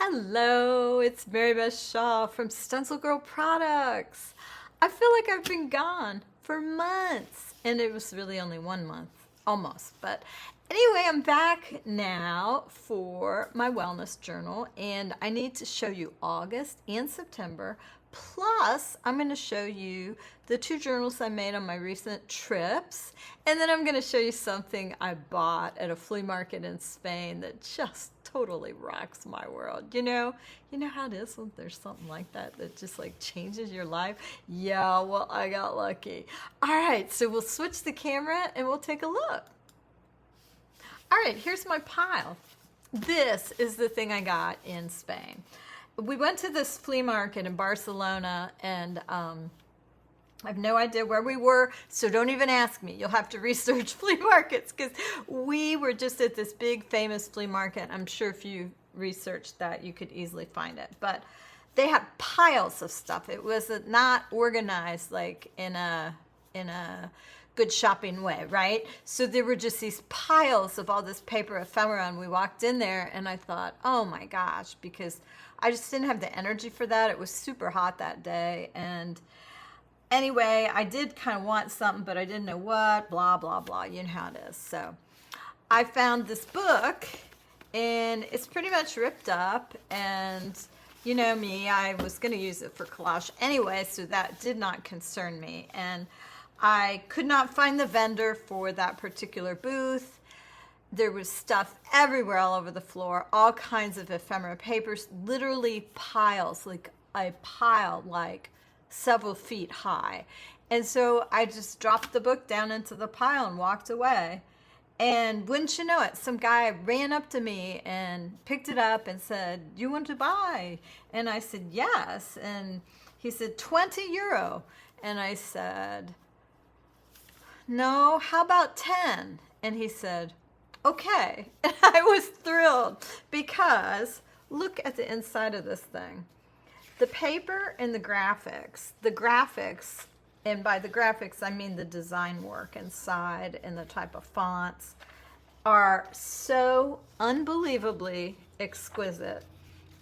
Hello, it's Mary Beth Shaw from StencilGirl Products. I feel like I've been gone for months, and it was really only 1 month, almost. But anyway, I'm back now for my wellness journal, and I need to show you August and September. Plus, I'm going to show you the 2 journals I made on my recent trips, and then I'm going to show you something I bought at a flea market in Spain that just totally rocks my world. You know how it is when there's something like that that just like changes your life? Yeah, well, I got lucky. All right, so we'll switch the camera and we'll take a look. All right, here's my pile. This is the thing I got in Spain. We went to this flea market in Barcelona, and I have no idea where we were, so don't even ask me. You'll have to research flea markets, because we were just at this big famous flea market. I'm sure if you researched that, you could easily find it. But they had piles of stuff. It was not organized like in a good shopping way, right? So there were just these piles of all this paper ephemera, and we walked in there, and I thought, oh my gosh, because I just didn't have the energy for that. It was super hot that day, and anyway, I did kind of want something, but I didn't know what, blah, blah, blah. You know how it is. So I found this book, and it's pretty much ripped up, and you know me, I was going to use it for collage anyway, so that did not concern me. And I could not find the vendor for that particular booth. There was stuff everywhere all over the floor, all kinds of ephemera papers, literally piles, like a pile like several feet high. And so I just dropped the book down into the pile and walked away. And wouldn't you know it, some guy ran up to me and picked it up and said, "You want to buy?" And I said, "Yes." And he said, €20. And I said, "No, how about 10?" And he said, "Okay." And I was thrilled, because look at the inside of this thing. The paper and the graphics, and by the graphics I mean the design work inside and the type of fonts, are so unbelievably exquisite.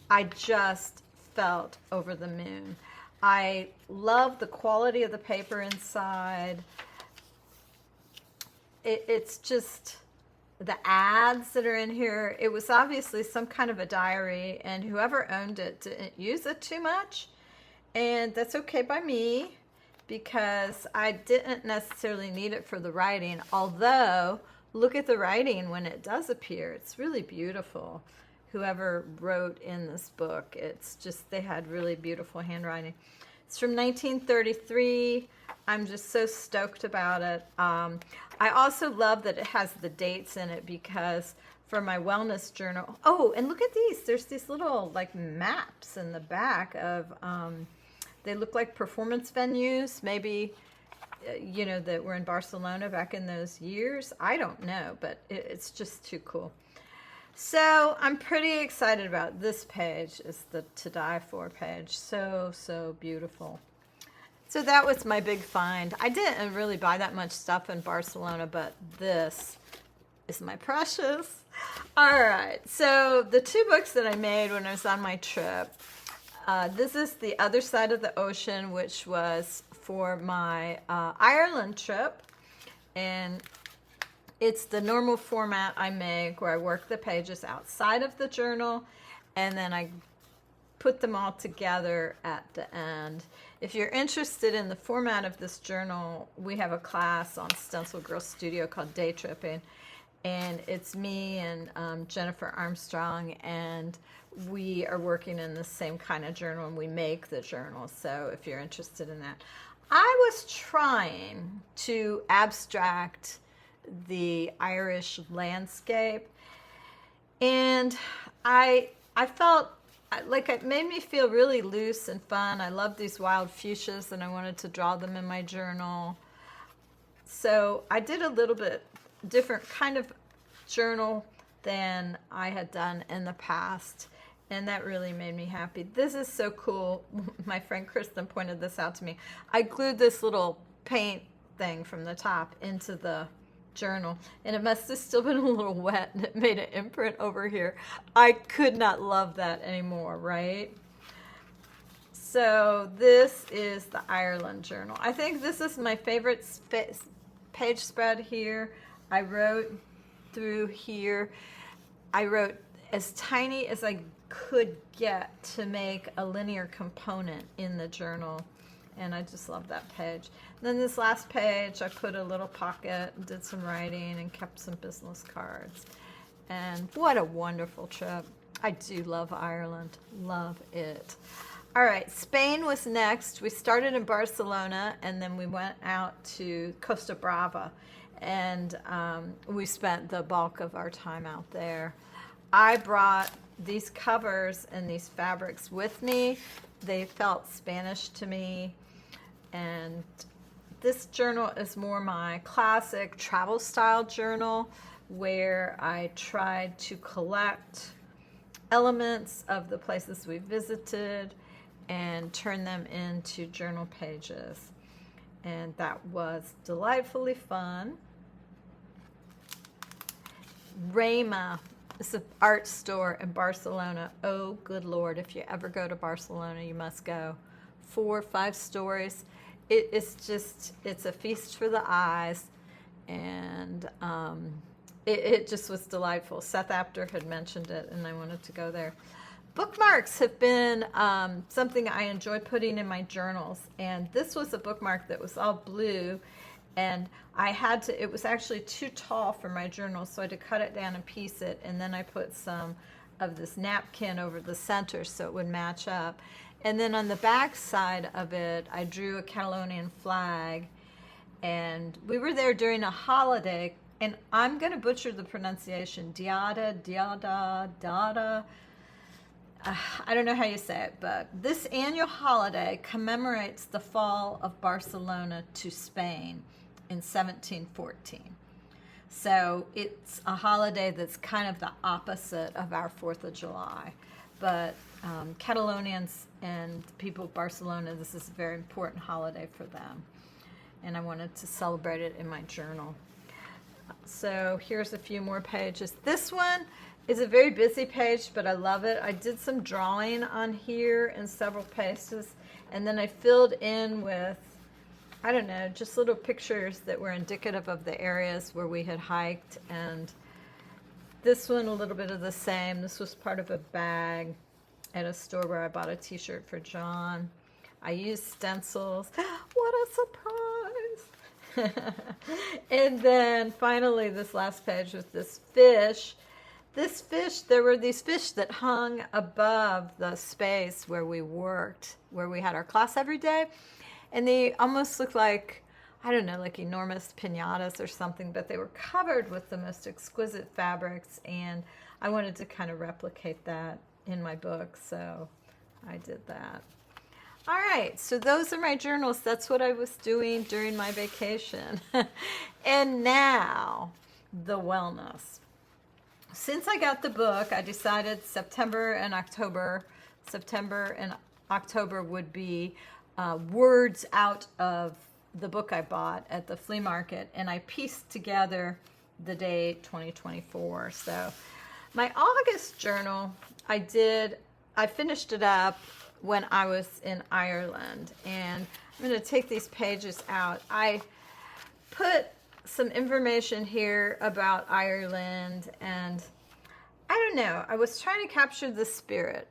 I just felt over the moon. I love the quality of the paper inside. It's just the ads that are in here. It was obviously some kind of a diary, and whoever owned it didn't use it too much, and that's okay by me, because I didn't necessarily need it for the writing. Although, look at the writing when it does appear. It's really beautiful. Whoever wrote in this book, it's just, they had really beautiful handwriting. It's from 1933. I'm just so stoked about it. I also love that it has the dates in it, because for my wellness journal, oh, and look at these. There's these little like maps in the back of, they look like performance venues, maybe, you know, that were in Barcelona back in those years. I don't know, but it's just too cool. So I'm pretty excited about this page. Is the To Die For page. So beautiful. So that was my big find. I didn't really buy that much stuff in Barcelona, but this is my precious. All right, so the 2 books that I made when I was on my trip. This is The Other Side of the Ocean, which was for my Ireland trip. And it's the normal format I make, where I work the pages outside of the journal, and then I put them all together at the end. If you're interested in the format of this journal, we have a class on StencilGirl Studio called Day Tripping, and it's me and Jennifer Armstrong, and we are working in the same kind of journal, and we make the journal. So if you're interested in that, I was trying to abstract the Irish landscape, and I felt like it made me feel really loose and fun. I love these wild fuchsias, and I wanted to draw them in my journal. So I did a little bit different kind of journal than I had done in the past, and that really made me happy. This is so cool. My friend Kristen pointed this out to me. I glued this little paint thing from the top into the journal, and it must have still been a little wet, and it made an imprint over here. I could not love that anymore, right? So this is the Ireland journal. I think this is my favorite page spread here. I wrote through here. I wrote as tiny as I could get to make a linear component in the journal, and I just love that page. And then this last page, I put a little pocket, did some writing, and kept some business cards. And what a wonderful trip. I do love Ireland. Love it. All right, Spain was next. We started in Barcelona, and then we went out to Costa Brava, and we spent the bulk of our time out there. I brought these covers and these fabrics with me. They felt Spanish to me, and this journal is more my classic travel style journal, where I tried to collect elements of the places we visited and turn them into journal pages. And that was delightfully fun. Rema is an art store in Barcelona. Oh, good Lord, if you ever go to Barcelona, you must go. 4 or 5 stories. It's a feast for the eyes, and it just was delightful. Seth Apter had mentioned it, and I wanted to go there. Bookmarks have been something I enjoy putting in my journals, and this was a bookmark that was all blue, and it was actually too tall for my journal, so I had to cut it down and piece it, and then I put some of this napkin over the center so it would match up. And then on the back side of it, I drew a Catalonian flag, and we were there during a holiday, and I'm going to butcher the pronunciation, Diada. I don't know how you say it, but this annual holiday commemorates the fall of Barcelona to Spain in 1714. So it's a holiday that's kind of the opposite of our 4th of July. But Catalonians and people of Barcelona, this is a very important holiday for them. And I wanted to celebrate it in my journal. So here's a few more pages. This one is a very busy page, but I love it. I did some drawing on here in several places, and then I filled in with, I don't know, just little pictures that were indicative of the areas where we had hiked. And this one, a little bit of the same. This was part of a bag at a store where I bought a t-shirt for John. I used stencils. What a surprise! And then finally, this last page with this fish. This fish, there were these fish that hung above the space where we worked, where we had our class every day. And they almost looked like, I don't know, like enormous piñatas or something, but they were covered with the most exquisite fabrics. And I wanted to kind of replicate that in my book, so I did that. All right, so those are my journals. That's what I was doing during my vacation. And now, the wellness. Since I got the book, I decided September and October would be words out of the book I bought at the flea market, and I pieced together the date 2024. So my August journal, I finished it up when I was in Ireland, and I'm going to take these pages out. I put some information here about Ireland, and I don't know, I was trying to capture the spirit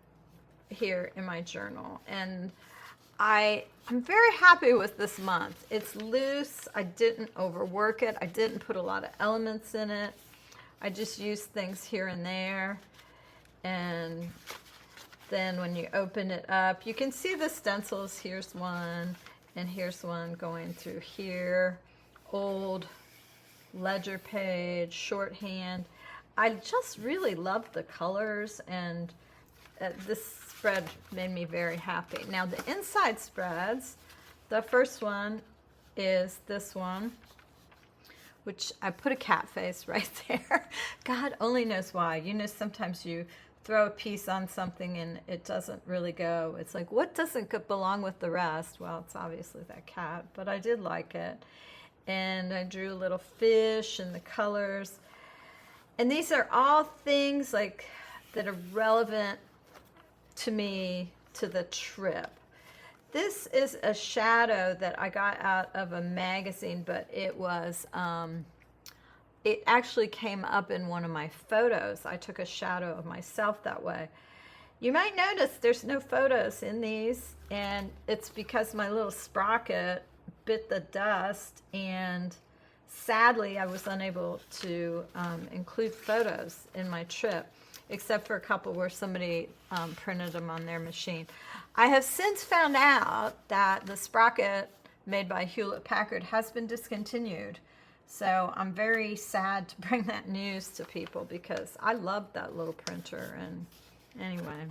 here in my journal, and I'm very happy with this month. It's loose. I didn't overwork it. I didn't put a lot of elements in it. I just used things here and there. And then when you open it up, you can see the stencils. Here's one, and here's one going through here. Old ledger page, shorthand. I just really love the colors, and this spread made me very happy. Now the inside spreads, the first one is this one, which I put a cat face right there. God only knows why. You know, sometimes you throw a piece on something and it doesn't really go. It's like, what doesn't belong with the rest? Well, it's obviously that cat, but I did like it. and I drew a little fish and the colors. And these are all things like that are relevant to me, to the trip. This is a shadow that I got out of a magazine, but it was, it actually came up in one of my photos. I took a shadow of myself that way. You might notice there's no photos in these, and it's because my little sprocket bit the dust, and sadly I was unable to include photos in my trip, except for a couple where somebody printed them on their machine. I have since found out that the sprocket made by Hewlett-Packard has been discontinued. So I'm very sad to bring that news to people because I love that little printer. And anyway,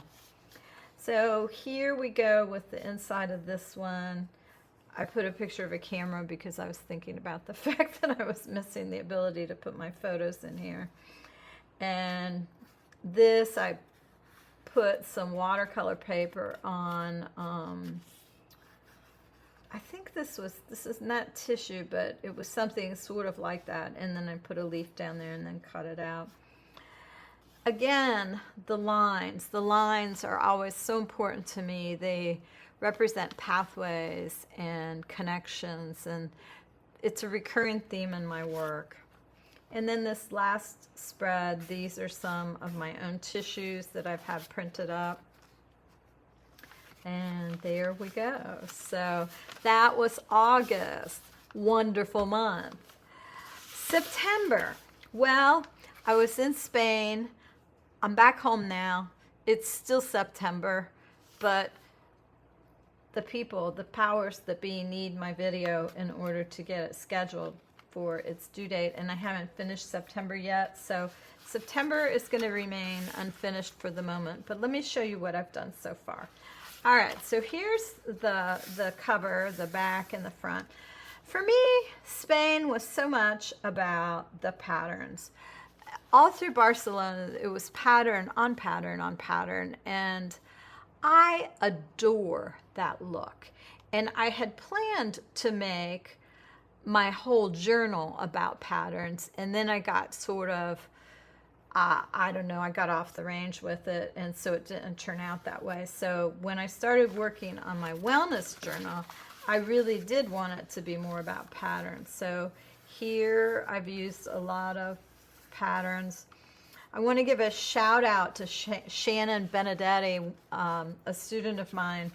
so here we go with the inside of this one. I put a picture of a camera because I was thinking about the fact that I was missing the ability to put my photos in here. And this, I put some watercolor paper on, I think this is not tissue, but it was something sort of like that. And then I put a leaf down there and then cut it out. Again, the lines are always so important to me. They represent pathways and connections, and it's a recurring theme in my work. And then this last spread, these are some of my own tissues that I've had printed up. And there we go. So that was August. Wonderful month. September. Well, I was in Spain. I'm back home now. It's still September, but the people, the powers that be need my video in order to get it scheduled for its due date, and I haven't finished September yet, so September is going to remain unfinished for the moment, but let me show you what I've done so far. All right, so here's the cover, the back and the front. For me, Spain was so much about the patterns. All through Barcelona, it was pattern on pattern on pattern, and I adore that look. And I had planned to make my whole journal about patterns, and then I got sort of, I don't know, I got off the range with it, and so it didn't turn out that way. So when I started working on my wellness journal, I really did want it to be more about patterns. So here I've used a lot of patterns. I want to give a shout out to Shannon Benedetti, a student of mine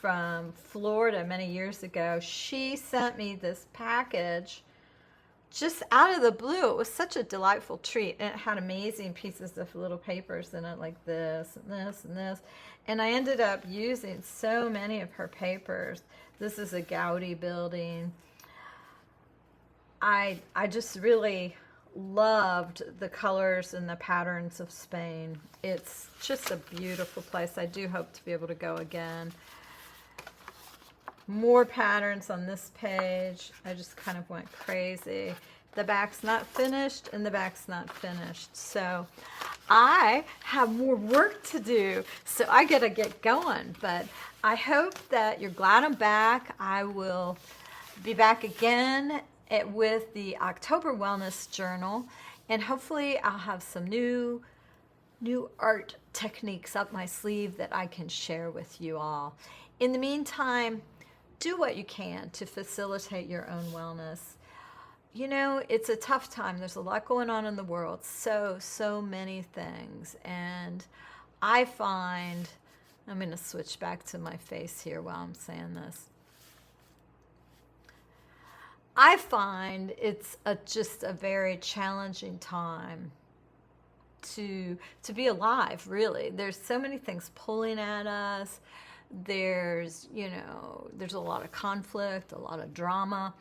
from Florida many years ago. She sent me this package just out of the blue. It was such a delightful treat, and it had amazing pieces of little papers in it, like this and this and this, and I ended up using so many of her papers. This is a Gaudi building. I just really loved the colors and the patterns of Spain. It's just a beautiful place. I do hope to be able to go again. More patterns on this page. I just kind of went crazy. The back's not finished and the back's not finished. So I have more work to do. So I gotta get going. But I hope that you're glad I'm back. I will be back again with the October Wellness Journal. And hopefully I'll have some new art techniques up my sleeve that I can share with you all. In the meantime, do what you can to facilitate your own wellness. You know, it's a tough time. There's a lot going on in the world. So many things. And I find, I'm going to switch back to my face here while I'm saying this. I find it's just a very challenging time to be alive, really. There's so many things pulling at us. There's a lot of conflict, a lot of drama.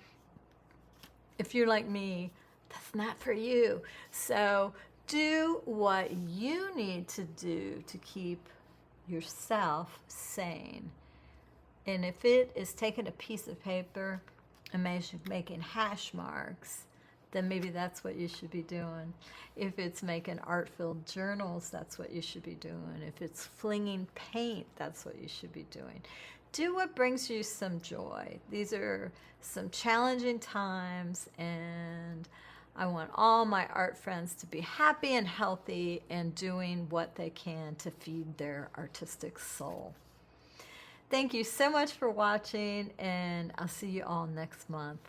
If you're like me, that's not for you. So do what you need to do to keep yourself sane. And if it is taking a piece of paper and making hash marks, then maybe that's what you should be doing. If it's making art-filled journals, that's what you should be doing. If it's flinging paint, that's what you should be doing. do what brings you some joy. These are some challenging times, and I want all my art friends to be happy and healthy and doing what they can to feed their artistic soul. Thank you so much for watching, and I'll see you all next month.